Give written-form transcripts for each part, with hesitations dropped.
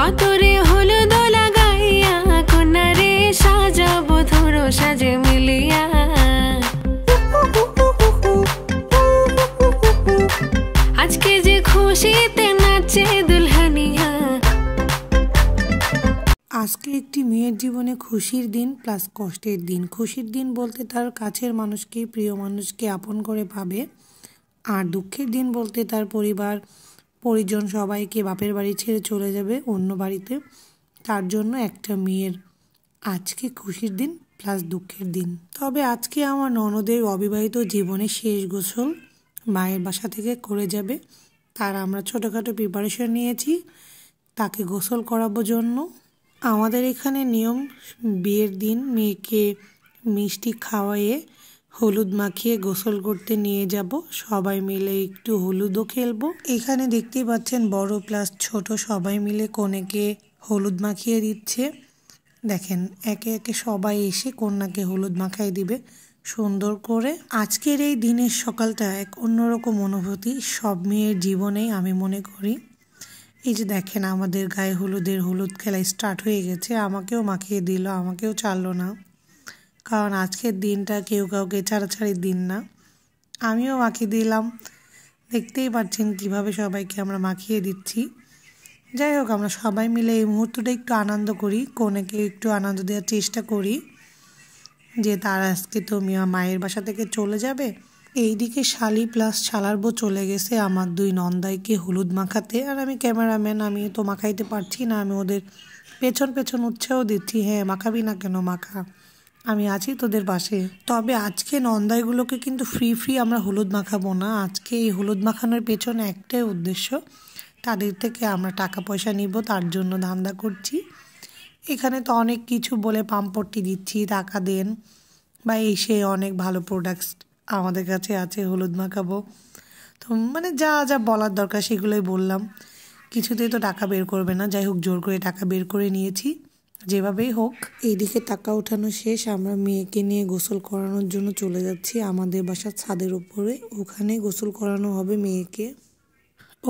আতরে হলুদ লাগাইয়া কন্যারে সাজাবো ধরো সাজে মিলিয়া। আজকে যে খুশিতে নাচে দুলহানিয়া। আজকে একটি মেয়ের জীবনে খুশির দিন প্লাস কষ্টের দিন। খুশির দিন বলতে তার কাছের মানুষকে, প্রিয় মানুষকে আপন করে পাবে, আর দুঃখের দিন বলতে তার পরিবার পরিজন সবাইকে বাপের বাড়ি ছেড়ে চলে যাবে অন্য বাড়িতে। তার জন্য একটা মেয়ের আজকে খুশির দিন প্লাস দুঃখের দিন। তবে আজকে আমার ননদের অবিবাহিত জীবনে শেষ গোসল মায়ের বাসা থেকে করে যাবে। তার আমরা ছোটোখাটো প্রিপারেশন নিয়েছি তাকে গোসল করাবো জন্য। আমাদের এখানে নিয়ম, বিয়ের দিন মেয়েকে মিষ্টি খাওয়াইয়ে হলুদ মাখিয়ে গোসল করতে নিয়ে যাব। সবাই মিলে একটু হলুদও খেলবো। এখানে দেখতেই পাচ্ছেন বড় প্লাস ছোট সবাই মিলে কনেকে হলুদ মাখিয়ে দিচ্ছে। দেখেন একে একে সবাই এসে কন্যাকে হলুদ মাখাই দিবে সুন্দর করে। আজকের এই দিনের সকালটা এক অন্যরকম অনুভূতি সব মেয়ের জীবনেই আমি মনে করি। এই যে দেখেন আমাদের গায়ে হলুদ খেলা স্টার্ট হয়ে গেছে। আমাকেও মাখিয়ে দিল, আমাকেও ছাড়লো না, কারণ আজকের দিনটা কেউ কাউকে ছাড়াছাড়ির দিন না। আমিও মাখিয়ে দিলাম। দেখতেই পাচ্ছেন কিভাবে সবাইকে আমরা মাখিয়ে দিচ্ছি। যাই হোক, আমরা সবাই মিলে এই মুহূর্তটা একটু আনন্দ করি, কনেকে একটু আনন্দ দেওয়ার চেষ্টা করি যে তার আজকে তো মায়ের বাসা থেকে চলে যাবে। এইদিকে শালি প্লাস শালার বউ চলে গেছে আমার দুই নন্দাইকে হলুদ মাখাতে, আর আমি ক্যামেরাম্যান, আমি তো মাখাইতে পারছি না। আমি ওদের পেছন পেছন উৎসাহ দিচ্ছি, হ্যাঁ মাখাবি না কেন, মাখা, আমি আছি তোদের পাশে। তবে আজকে নন্দাইগুলোকে কিন্তু ফ্রি আমরা হলুদ মাখাবো না। আজকে এই হলুদ মাখানোর পেছনে একটাই উদ্দেশ্য, তাদের থেকে আমরা টাকা পয়সা নিব, তার জন্য ধান্দা করছি। এখানে তো অনেক কিছু বলে পাম্পট্টি দিচ্ছি, টাকা দেন বা এই সে অনেক ভালো প্রোডাক্টস আমাদের কাছে আছে, হলুদ মাখাবো। তো মানে যা যা বলার দরকার সেগুলোই বললাম। কিছুতেই তো টাকা বের করবে না। যাই হোক, জোর করে টাকা বের করে নিয়েছি যেভাবেই হোক। এইদিকে টাকা ওঠানো শেষ, আমরা মেয়েকে নিয়ে গোসল করানোর জন্য চলে যাচ্ছি আমাদের বাসার ছাদের উপরে। ওখানে গোসল করানো হবে মেয়েকে।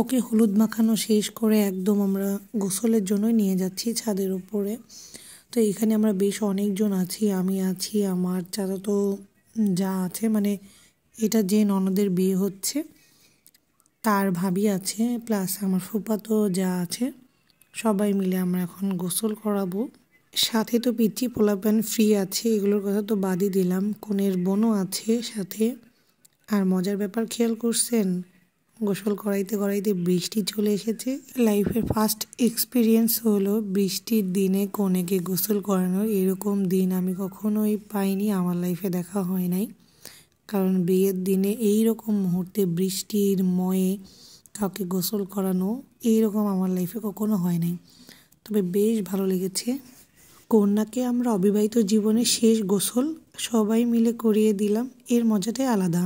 ওকে হলুদ মাখানো শেষ করে একদম আমরা গোসলের জন্য নিয়ে যাচ্ছি ছাদের উপরে। তো এখানে আমরা বেশ অনেকজন আছি, আমি আছি, আমার চাচাতো যা আছে, মানে এটা যে ননদের বিয়ে হচ্ছে তার ভাবি আছে, প্লাস আমার ফুফাতো যা আছে, সবাই মিলে আমরা এখন গোসল করাবো। সাথে তো পিচ্চি পোলাপান ফ্রি আছে, এগুলোর কথা তো বাদই দিলাম, কনের বোনও আছে সাথে। আর মজার ব্যাপার খেয়াল করছেন, গোসল করাইতে করাইতে বৃষ্টি চলে এসেছে। লাইফের ফার্স্ট এক্সপিরিয়েন্স হলো বৃষ্টির দিনে কনেকে গোসল করানোর। এরকম দিন আমি কখনোই পাইনি, আমার লাইফে দেখা হয় নাই। কারণ বিয়ের দিনে এইরকম মুহূর্তে বৃষ্টির ময়ে কাউকে গোসল করানো এইরকম আমার লাইফে কখনো হয় নাই। তবে বেশ ভালো লেগেছে। কন্যাকে আমরা অবিবাহিত জীবনের শেষ গোসল সবাই মিলে করিয়ে দিলাম, এর মজাটাই আলাদা।